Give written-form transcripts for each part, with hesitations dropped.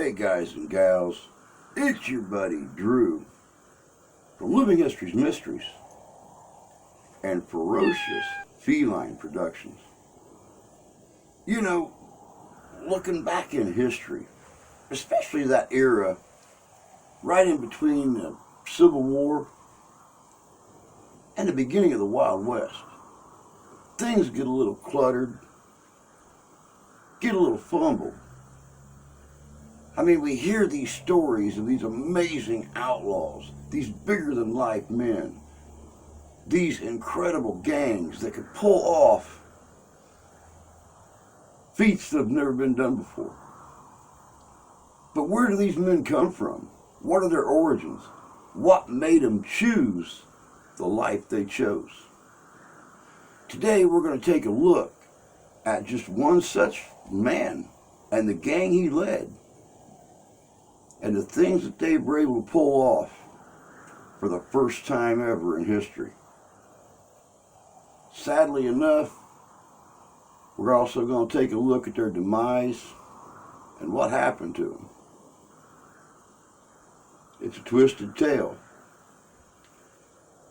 Hey guys and gals, it's your buddy Drew from Living History's Mysteries and Ferocious Feline Productions. You know, looking back in history, especially that era right in between the Civil War and the beginning of the Wild West, things get a little cluttered, get a little fumbled. I mean, we hear these stories of these amazing outlaws, these bigger-than-life men, these incredible gangs that could pull off feats that have never been done before. But where do these men come from? What are their origins? What made them choose the life they chose? Today, we're going to take a look at just one such man and the gang he led, and the things that they were able to pull off for the first time ever in history. Sadly enough, we're also going to take a look at their demise and what happened to them. It's a twisted tale,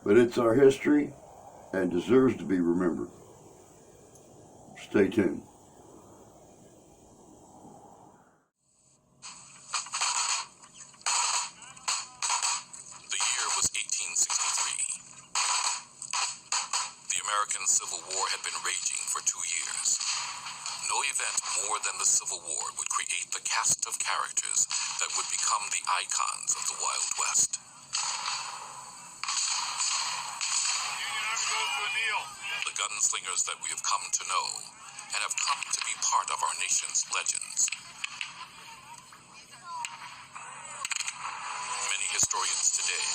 but it's our history and deserves to be remembered. Stay tuned. American Civil War had been raging for 2 years. No event more than the Civil War would create the cast of characters that would become the icons of the Wild West. The gunslingers that we have come to know and have come to be part of our nation's legends. Many historians today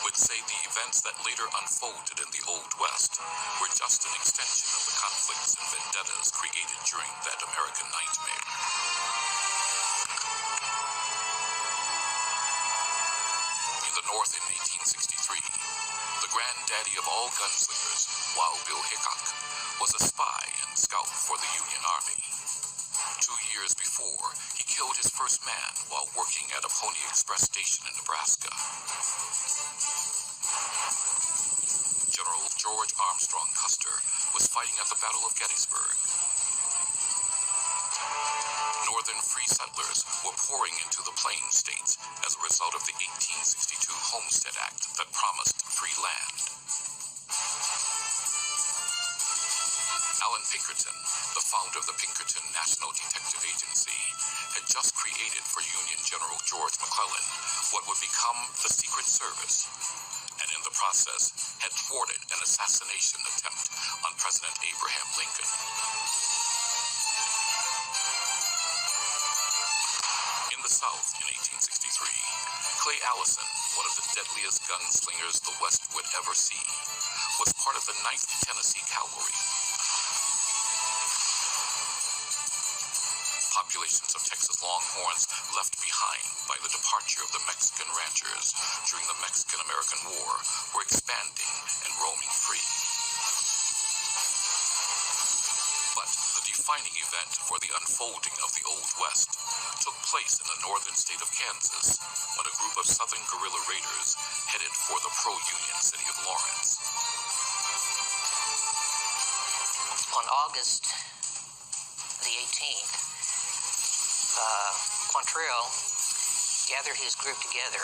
would say the events that later unfolded in the Old West were just an extension of the conflicts and vendettas created during that American nightmare. In the North in 1863, the granddaddy of all gunslingers, Wild Bill Hickok, was a spy and scout for the Union Army. 2 years before, he killed his first man while working at a Pony Express station in Nebraska. General George Armstrong Custer was fighting at the Battle of Gettysburg. Northern free settlers were pouring into the Plains states as a result of the 1862 Homestead Act that promised free land. Alan Pinkerton, the founder of the Pinkerton National Detective Agency, had just created for Union General George McClellan what would become the Secret Service, and in the process had thwarted an assassination attempt on President Abraham Lincoln. In the South in 1863, Clay Allison, one of the deadliest gunslingers the West would ever see, was part of the 9th Tennessee Cavalry. Populations of Texas Longhorns left behind by the departure of the Mexican ranchers during the Mexican-American War were expanding and roaming free. But the defining event for the unfolding of the Old West took place in the northern state of Kansas when a group of Southern guerrilla raiders headed for the pro-Union city of Lawrence. On August the 18th, Quantrill gathered his group together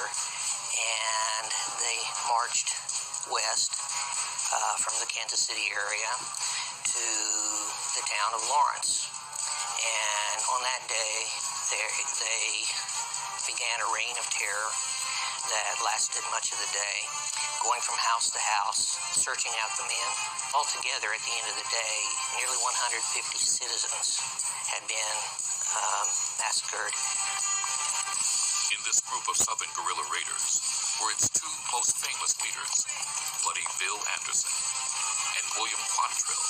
and they marched west from the Kansas City area to the town of Lawrence. And on that day, they began a reign of terror that lasted much of the day, going from house to house, searching out the men. Altogether, at the end of the day, nearly 150 citizens had been massacred. In this group of Southern guerrilla raiders were its two most famous leaders, Bloody Bill Anderson and William Quantrill.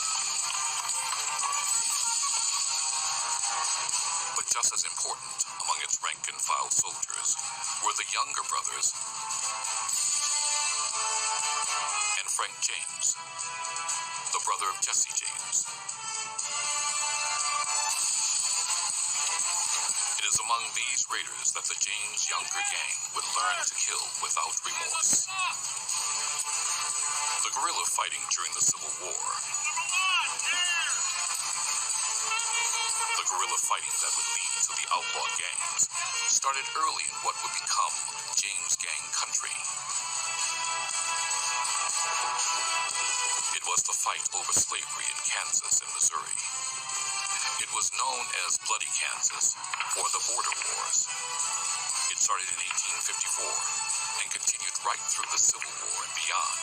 But just as important among its rank-and-file soldiers were the younger brothers and Frank James, the brother of Jesse James. It is among these raiders that the James Younger gang would learn to kill without remorse. The guerrilla fighting during the Civil War. The guerrilla fighting that would lead to the outlaw gangs started early in what would become James Gang country. It was the fight over slavery in Kansas and Missouri. It was known as Bloody Kansas, or the Border Wars. It started in 1854 and continued right through the Civil War and beyond.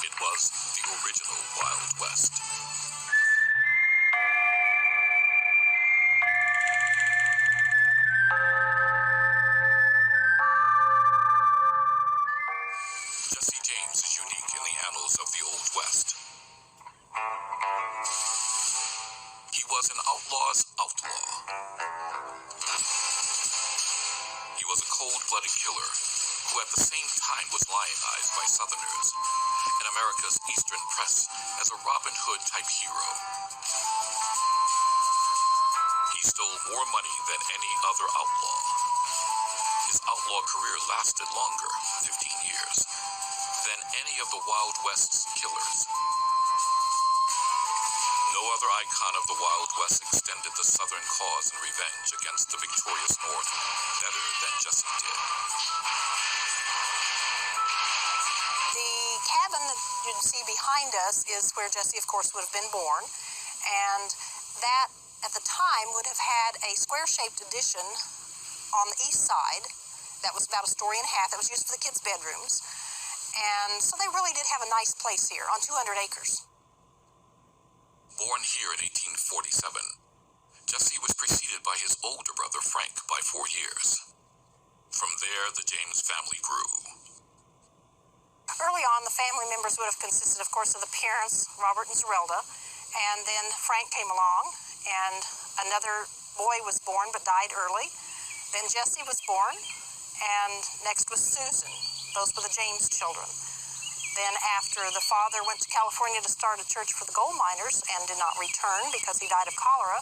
It was the original Wild West. Jesse James is unique in the annals of the Old West. He was an outlaw's outlaw. He was a cold-blooded killer who at the same time was lionized by Southerners and America's Eastern press as a Robin Hood-type hero. He stole more money than any other outlaw. His outlaw career lasted longer, 15 years, than any of the Wild West's killers. No other icon of the Wild West extended the Southern cause and revenge against the victorious North better than Jesse did. The cabin that you see behind us is where Jesse, of course, would have been born, and that, at the time, would have had a square-shaped addition on the east side that was about a story and a half that was used for the kids' bedrooms, and so they really did have a nice place here on 200 acres. Born here in 1847, Jesse was preceded by his older brother Frank by 4 years. From there, the James family grew. Early on, the family members would have consisted, of course, of the parents, Robert and Zerelda, and then Frank came along, and another boy was born but died early. Then Jesse was born, and next was Susan. Those were the James children. Then after the father went to California to start a church for the gold miners and did not return because he died of cholera,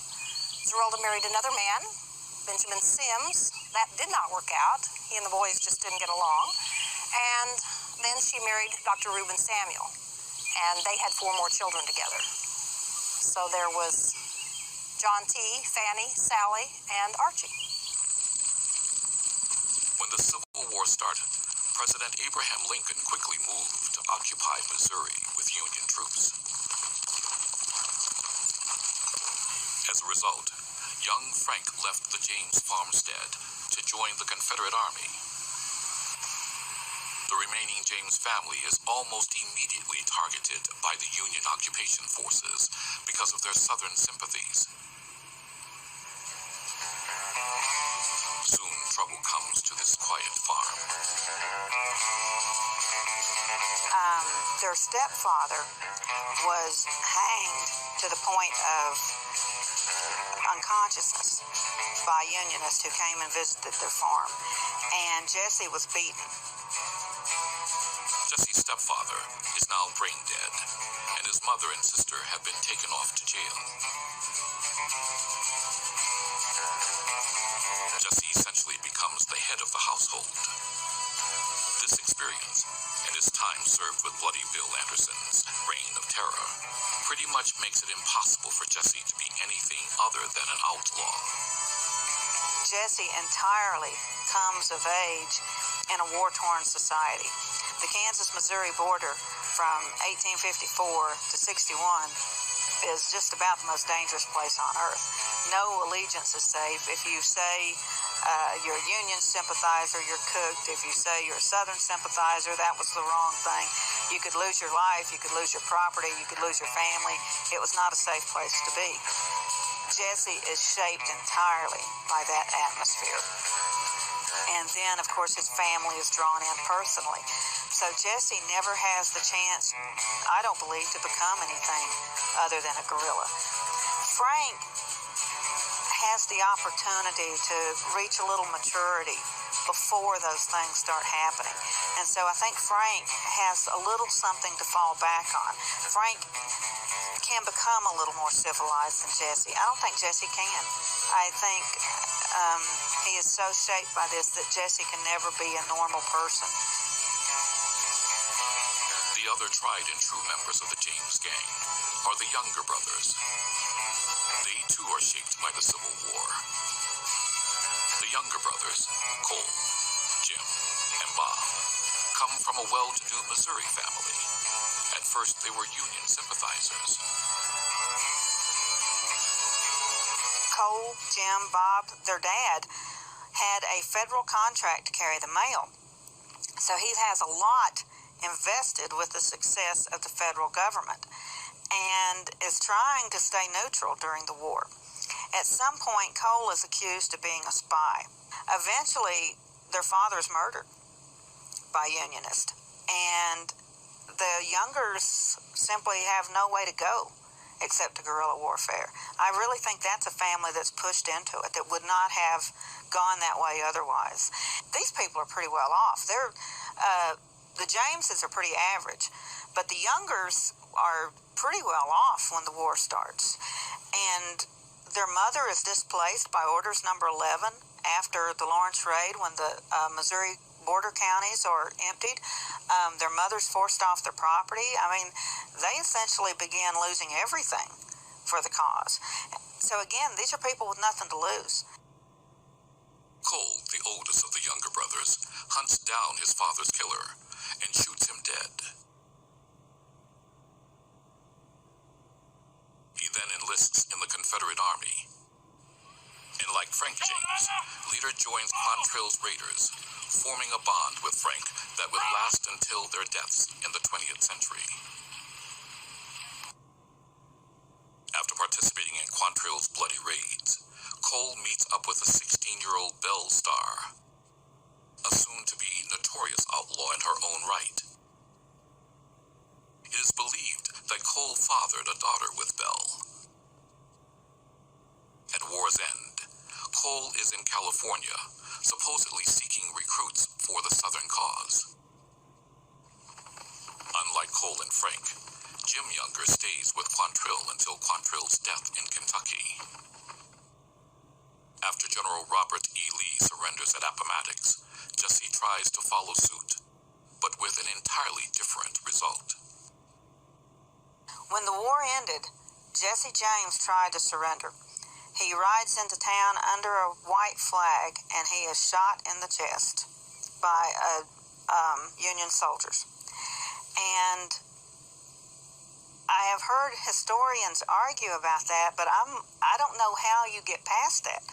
Zerelda married another man, Benjamin Sims. That did not work out. He and the boys just didn't get along. And then she married Dr. Reuben Samuel, and they had 4 more children together. So there was John T., Fanny, Sally, and Archie. When the Civil War started, President Abraham Lincoln quickly moved to occupy Missouri with Union troops. As a result, young Frank left the James farmstead to join the Confederate Army. The remaining James family is almost immediately targeted by the Union occupation forces because of their Southern sympathies. Soon, trouble comes to this quiet farm. Their stepfather was hanged to the point of unconsciousness by Unionists who came and visited their farm, and Jesse was beaten. Jesse's stepfather is now brain dead, and his mother and sister have been taken off to jail. Jesse essentially becomes the head of the household. This experience, and his time served with Bloody Bill Anderson's reign of terror, pretty much makes it impossible for Jesse to be anything other than an outlaw. Jesse entirely comes of age in a war-torn society. The Kansas-Missouri border from 1854 to 61 is just about the most dangerous place on earth. No allegiance is safe. If you say you're a Union sympathizer, you're cooked. If you say you're a Southern sympathizer, that was the wrong thing. You could lose your life, you could lose your property, you could lose your family. It was not a safe place to be. Jesse is shaped entirely by that atmosphere. And then, of course, his family is drawn in personally. So Jesse never has the chance, I don't believe, to become anything other than a guerrilla. Frank has the opportunity to reach a little maturity before those things start happening. And so I think Frank has a little something to fall back on. Frank can become a little more civilized than Jesse. I don't think Jesse can. I think He is so shaped by this that Jesse can never be a normal person. The other tried and true members of the James gang are the younger brothers. They too are shaped by the Civil War. The younger brothers, Cole, Jim, and Bob, come from a well-to-do Missouri family. At first, they were Union sympathizers. Cole, Jim, Bob, their dad, had a federal contract to carry the mail. So he has a lot invested with the success of the federal government and is trying to stay neutral during the war. At some point, Cole is accused of being a spy. Eventually, their father is murdered by Unionists, and the Youngers simply have no way to go except to guerrilla warfare. I really think that's a family that's pushed into it that would not have gone that way otherwise. These people are pretty well off. The Jameses are pretty average, but the Youngers are pretty well off when the war starts. And their mother is displaced by Orders Number 11 after the Lawrence Raid, when the Missouri border counties are emptied. Their mother's forced off their property. I mean, they essentially began losing everything for the cause. So again, these are people with nothing to lose. Cole, the oldest of the younger brothers, hunts down his father's killer and shoots him dead. He then enlists in the Confederate Army. And like Frank James, Leader joins Quantrill's raiders, forming a bond with Frank that would last until their deaths in the 20th century. After participating in Quantrill's bloody raids, Cole meets up with a 16-year-old Belle Starr, a soon-to-be notorious outlaw in her own right. It is believed that Cole fathered a daughter with Belle. At war's end, Cole is in California, supposedly seeking recruits for the Southern cause. Unlike Cole and Frank, Jim Younger stays with Quantrill until Quantrill's death in Kentucky. After General Robert E. Lee surrenders at Appomattox, Jesse tries to follow suit, but with an entirely different result. When the war ended, Jesse James tried to surrender. He rides into town under a white flag, and he is shot in the chest by Union soldiers. And I have heard historians argue about that, but I don't know how you get past that.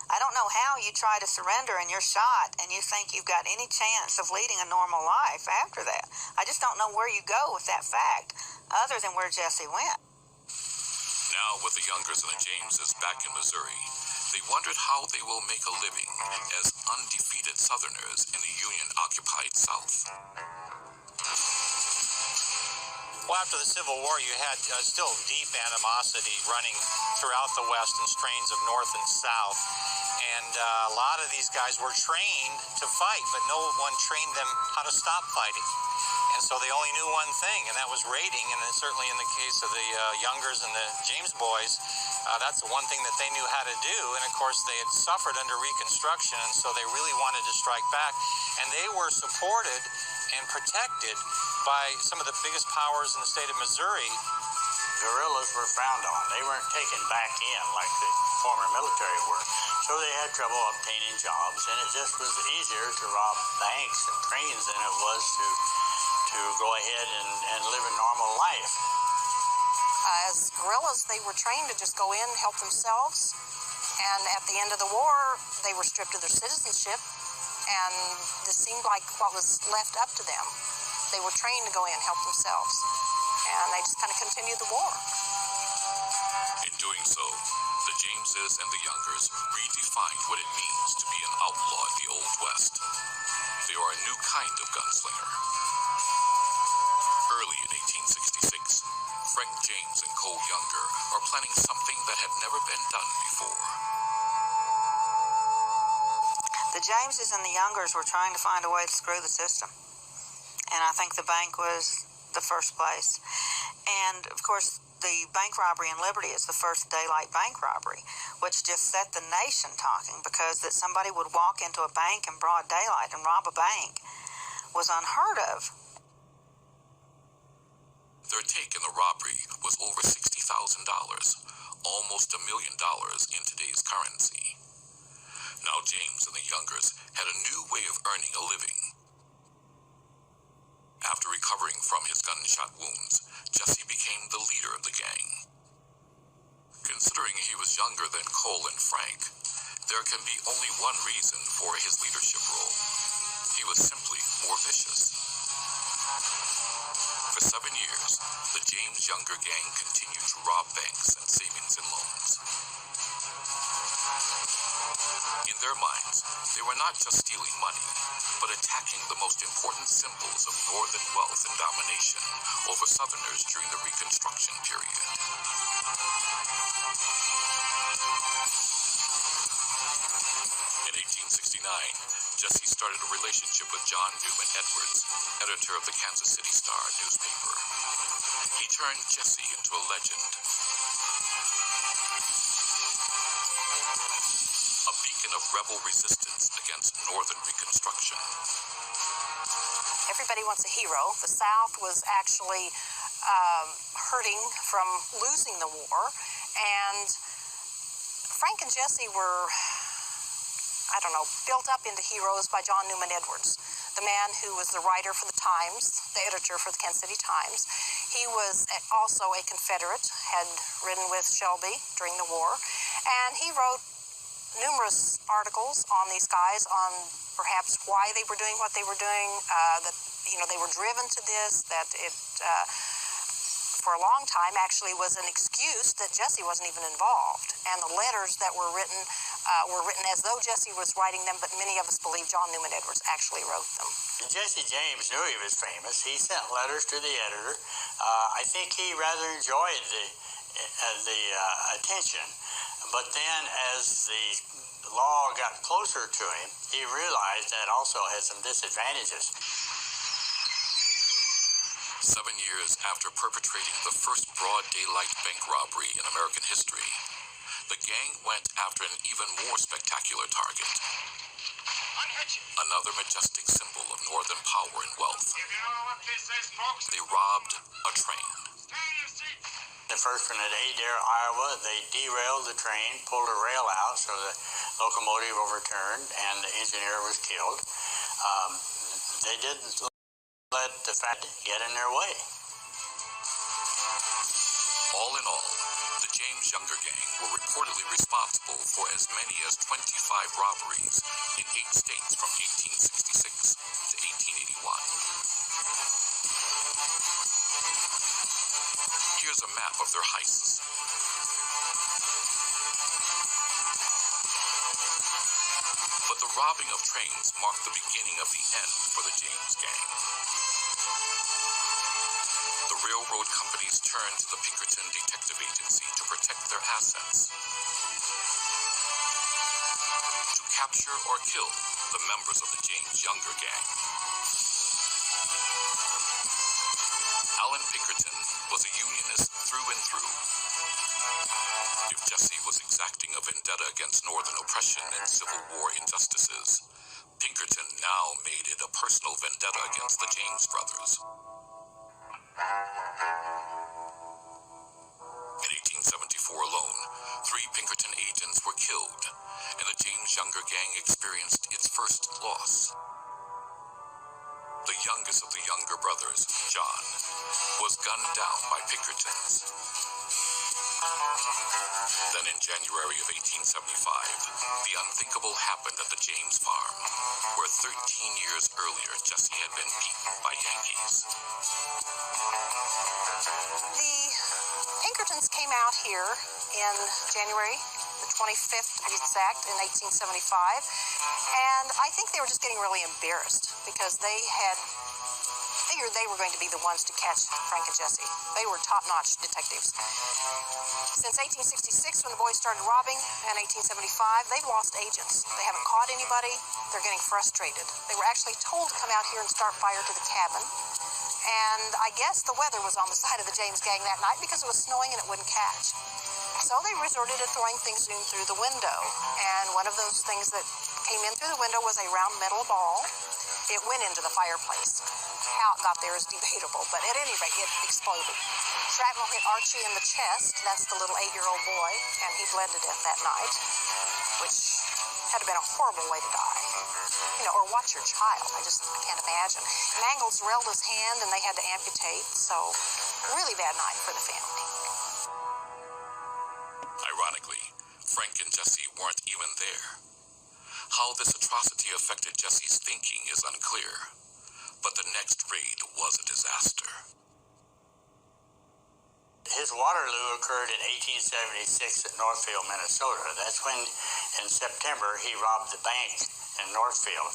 I don't know how you try to surrender and you're shot and you think you've got any chance of leading a normal life after that. I just don't know where you go with that fact, other than where Jesse went. Now, with the Youngers and the Jameses back in Missouri, they wondered how they will make a living as undefeated Southerners in the Union-occupied South. Well, after the Civil War, you had still deep animosity running throughout the West and strains of North and South. And a lot of these guys were trained to fight, but no one trained them how to stop fighting. And so they only knew one thing, and that was raiding. And then certainly in the case of the Youngers and the James boys, that's the one thing that they knew how to do. And of course, they had suffered under Reconstruction, and so they really wanted to strike back. And they were supported and protected by some of the biggest powers in the state of Missouri. Guerrillas were frowned on. They weren't taken back in like the former military were. So they had trouble obtaining jobs, and it just was easier to rob banks and trains than it was to go ahead and live a normal life. As guerrillas, they were trained to just go in, help themselves, and at the end of the war, they were stripped of their citizenship, and this seemed like what was left up to them. They were trained to go in, help themselves, and they just kind of continued the war. In doing so, the Jameses and the Youngers redefined what it means to be an outlaw in the Old West. They are a new kind of gunslinger. Early in 1866, Frank James and Cole Younger are planning something that had never been done before. The Jameses and the Youngers were trying to find a way to screw the system. And I think the bank was the first place. And, of course, the bank robbery in Liberty is the first daylight bank robbery, which just set the nation talking, because that somebody would walk into a bank in broad daylight and rob a bank was unheard of. Their take in the robbery was over $60,000, almost $1 million in today's currency. Now James and the Youngers had a new way of earning a living. After recovering from his gunshot wounds, Jesse became the leader of the gang. Considering he was younger than Cole and Frank, there can be only one reason for his leadership role. He was simply more vicious. For 7 years, the James Younger gang continued to rob banks and savings and loans. In their minds, they were not just stealing money, but attacking the most important symbols of Northern wealth and domination over Southerners during the Reconstruction period. In 1869, Jesse started a relationship with John Newman Edwards, editor of the Kansas City Star newspaper. He turned Jesse into a legend, a beacon of rebel resistance against Northern Reconstruction. Everybody wants a hero. The South was actually hurting from losing the war, and Frank and Jesse were, built up into heroes by John Newman Edwards, the man who was the writer for the Times, the editor for the Kansas City Times. He was also a Confederate, had ridden with Shelby during the war, and he wrote numerous articles on these guys, on perhaps why they were doing what they were doing, that they were driven to this, that it for a long time actually was an excuse that Jesse wasn't even involved. And the letters that were written as though Jesse was writing them, but many of us believe John Newman Edwards actually wrote them. Jesse James knew he was famous. He sent letters to the editor. I think he rather enjoyed the attention. But then as the law got closer to him, he realized that also had some disadvantages. 7 years after perpetrating the first broad daylight bank robbery in American history, the gang went after an even more spectacular target. Another majestic symbol of Northern power and wealth. They robbed a train. The first one at Adair, Iowa, they derailed the train, pulled a rail out so the locomotive overturned and the engineer was killed. They didn't let the fact get in their way. All in all, the James Younger gang were reportedly responsible for as many as 25 robberies in 8 states from 1866 to 1881. Here's a map of their heists. But the robbing of trains marked the beginning of the end for the James gang. The railroad companies turned to the Pinkerton Detective Agency to protect their assets, to capture or kill the members of the James Younger gang. Alan Pinkerton was a unionist through and through. If Jesse was exacting a vendetta against Northern oppression and Civil War injustices, Pinkerton now made it a personal vendetta against the James brothers. In 1874 alone, 3 Pinkerton agents were killed, and the James Younger gang experienced its first loss. The youngest of the Younger brothers, John, was gunned down by Pinkertons. Then in January of 1875, the unthinkable happened at the James farm, where 13 years earlier Jesse had been beaten by Yankees. The Pinkertons came out here in January the 25th, to be exact, in 1875, and I think they were just getting really embarrassed because they had figured they were going to be the ones to catch Frank and Jesse. They were top-notch detectives. Since 1866, when the boys started robbing, and 1875, they've lost agents. They haven't caught anybody. They're getting frustrated. They were actually told to come out here and start fire to the cabin, And I guess the weather was on the side of the James gang that night because it was snowing and it wouldn't catch. So they resorted to throwing things in through the window. And one of those things that came in through the window was a round metal ball. It went into the fireplace. How it got there is debatable, but at any rate, it exploded. Shrapnel hit Archie in the chest. That's the little 8-year-old boy, and he bled to death that night, which had to have been a horrible way to die. You know, or watch your child. I can't imagine. Mangled Zerelda's hand, and they had to amputate, so really bad night for the family. Ironically, Frank and Jesse weren't even there. How this atrocity affected Jesse's thinking is unclear, but the next raid was a disaster. His Waterloo occurred in 1876 at Northfield, Minnesota. That's when, in September, he robbed the bank in Northfield.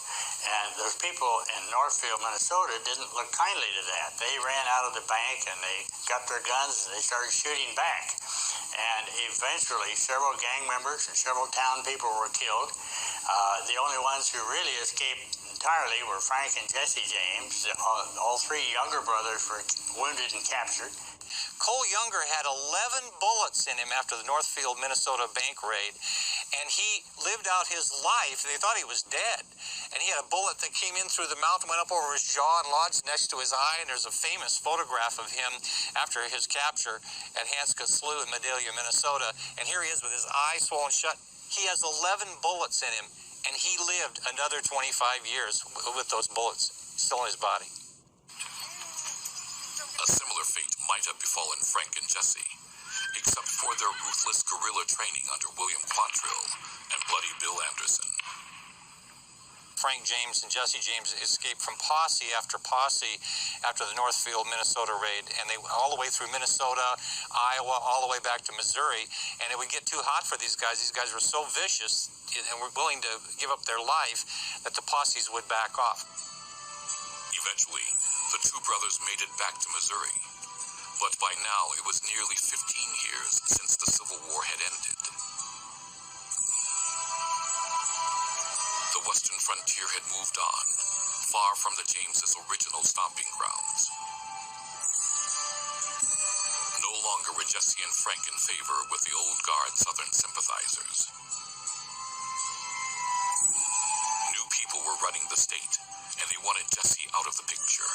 And those people in Northfield, Minnesota didn't look kindly to that. They ran out of the bank and they got their guns and they started shooting back. And eventually, several gang members and several town people were killed. The only ones who really escaped entirely were Frank and Jesse James. All three younger brothers were wounded and captured. Cole Younger had 11 bullets in him after the Northfield, Minnesota bank raid, and he lived out his life. They thought he was dead, and he had a bullet that came in through the mouth and went up over his jaw and lodged next to his eye, and there's a famous photograph of him after his capture at Hanska Slough in Medalia, Minnesota, and here he is with his eye swollen shut. He has 11 bullets in him, and he lived another 25 years with those bullets still in his body. A similar fate might have befallen Frank and Jesse, except for their ruthless guerrilla training under William Quantrill and Bloody Bill Anderson. Frank James and Jesse James escaped from posse after the Northfield, Minnesota raid, and they all the way through Minnesota, Iowa, all the way back to Missouri, and it would get too hot for these guys. These guys were so vicious and were willing to give up their life that the posses would back off. Eventually, the two brothers made it back to Missouri, but by now it was nearly 15 years since the Civil War had ended. The western frontier had moved on, far from the Jameses' original stomping grounds. No longer were Jesse and Frank in favor with the old guard Southern sympathizers. New people were running the state, and they wanted Jesse out of the picture.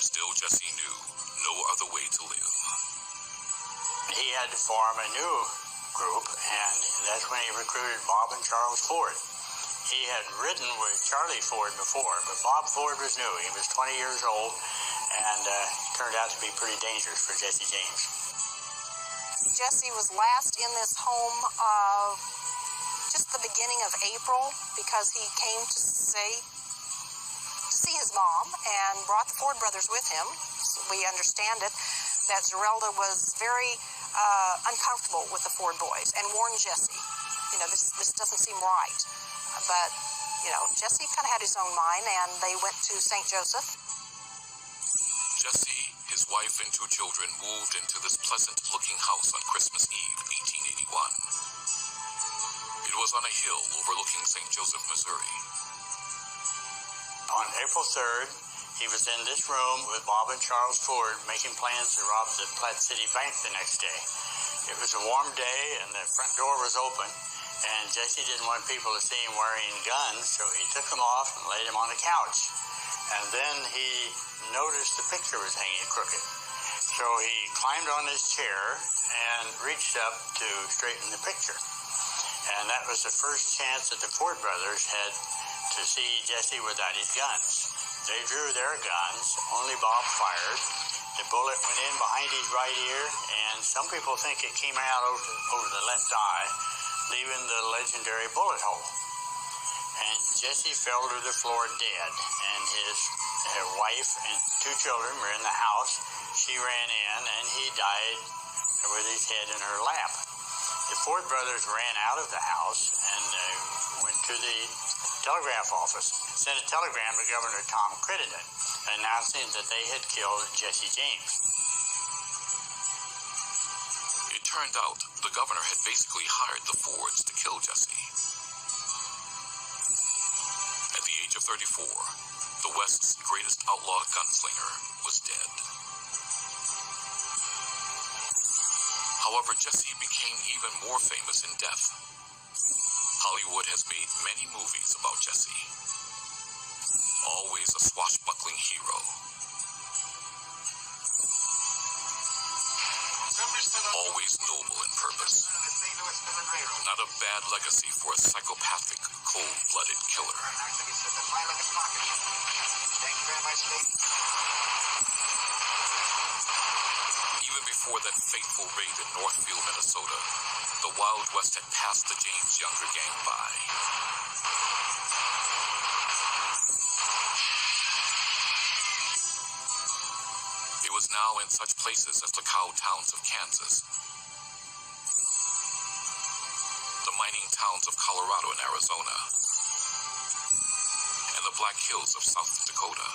Still, Jesse knew no other way to live. He had to form a new group, and that's when he recruited Bob and Charles Ford. He had ridden with Charlie Ford before, but Bob Ford was new. He was 20 years old, and turned out to be pretty dangerous for Jesse James. Jesse was last in this home just the beginning of April because he came to see his mom and brought the Ford brothers with him. So we understand it that Zerelda was very uncomfortable with the Ford boys and warned Jesse, you know, this doesn't seem right. But, you know, Jesse kind of had his own mind, and they went to St. Joseph. Jesse, his wife, and two children moved into this pleasant-looking house on Christmas Eve, 1881. It was on a hill overlooking St. Joseph, Missouri. On April 3rd, he was in this room with Bob and Charles Ford making plans to rob the Platte City Bank the next day. It was a warm day, and the front door was open, and Jesse didn't want people to see him wearing guns, so he took them off and laid them on the couch. And then he noticed the picture was hanging crooked. So he climbed on his chair and reached up to straighten the picture. And that was the first chance that the Ford brothers had to see Jesse without his guns. They drew their guns, only Bob fired. The bullet went in behind his right ear, and some people think it came out over the left eye, leaving the legendary bullet hole. And Jesse fell to the floor dead, and his wife and two children were in the house. She ran in, and he died with his head in her lap. The Ford brothers ran out of the house and went to the telegraph office, sent a telegram to Governor Tom Crittenden announcing that they had killed Jesse James. It turned out the governor had basically hired the Fords to kill Jesse. At the age of 34, the West's greatest outlaw gunslinger, was dead. However, Jesse became even more famous in death. Hollywood has made many movies about Jesse. Always a swashbuckling hero. Always noble in purpose. Not a bad legacy for a psychopathic, cold-blooded killer. Even before that fateful raid in Northfield, Minnesota, the Wild West had passed the James Younger gang by. It was now in such places as the cow towns of Kansas, the mining towns of Colorado and Arizona, and the Black Hills of South Dakota,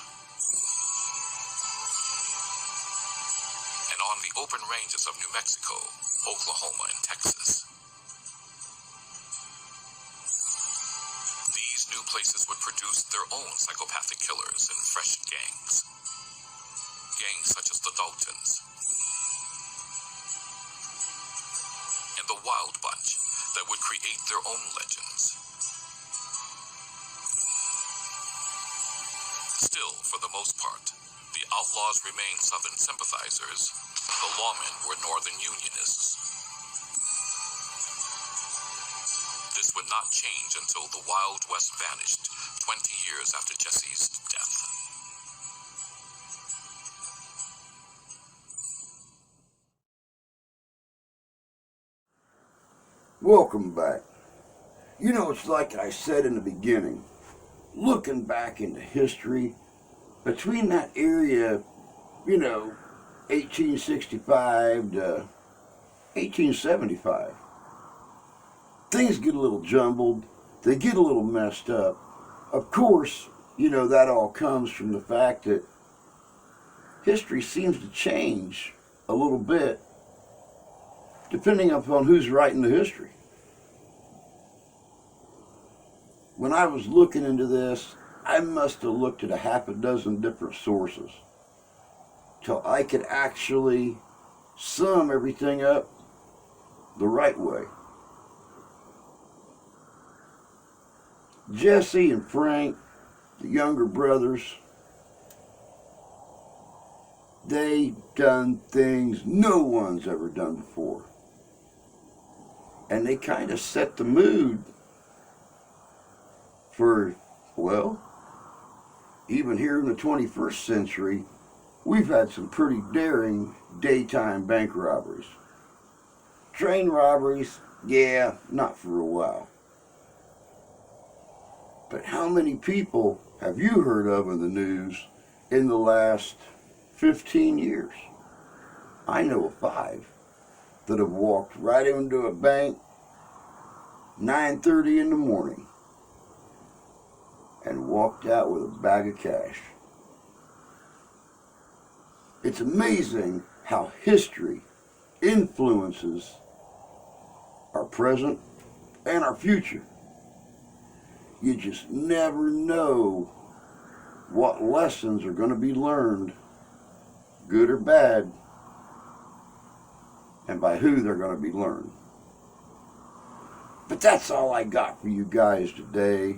and on the open ranges of New Mexico, Oklahoma, and Texas. These new places would produce their own psychopathic killers and fresh gangs. Gangs such as the Daltons, and the Wild Bunch that would create their own legends. Still, for the most part, the outlaws remained Southern sympathizers. The lawmen were Northern Unionists. This would not change until the Wild West vanished 20 years after Jesse's death. Welcome back. You know, it's like I said in the beginning, looking back into history, between that area, 1865 to 1875, things get a little jumbled, they get a little messed up. Of course, that all comes from the fact that history seems to change a little bit depending upon who's writing the history. When I was looking into this, I must have looked at a half a dozen different sources till I could actually sum everything up the right way. Jesse and Frank, the younger brothers, they done things no one's ever done before. And they kind of set the mood for, even here in the 21st century, we've had some pretty daring daytime bank robberies. Train robberies, yeah, not for a while. But how many people have you heard of in the news in the last 15 years? I know of 5 that have walked right into a bank 9:30 in the morning and walked out with a bag of cash. It's amazing how history influences our present and our future. You just never know what lessons are going to be learned, good or bad, and by who they're going to be learned. But that's all I got for you guys today.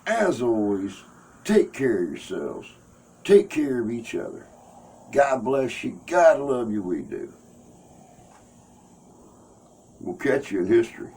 As always, take care of yourselves. Take care of each other. God bless you. God love you. We do. We'll catch you in history.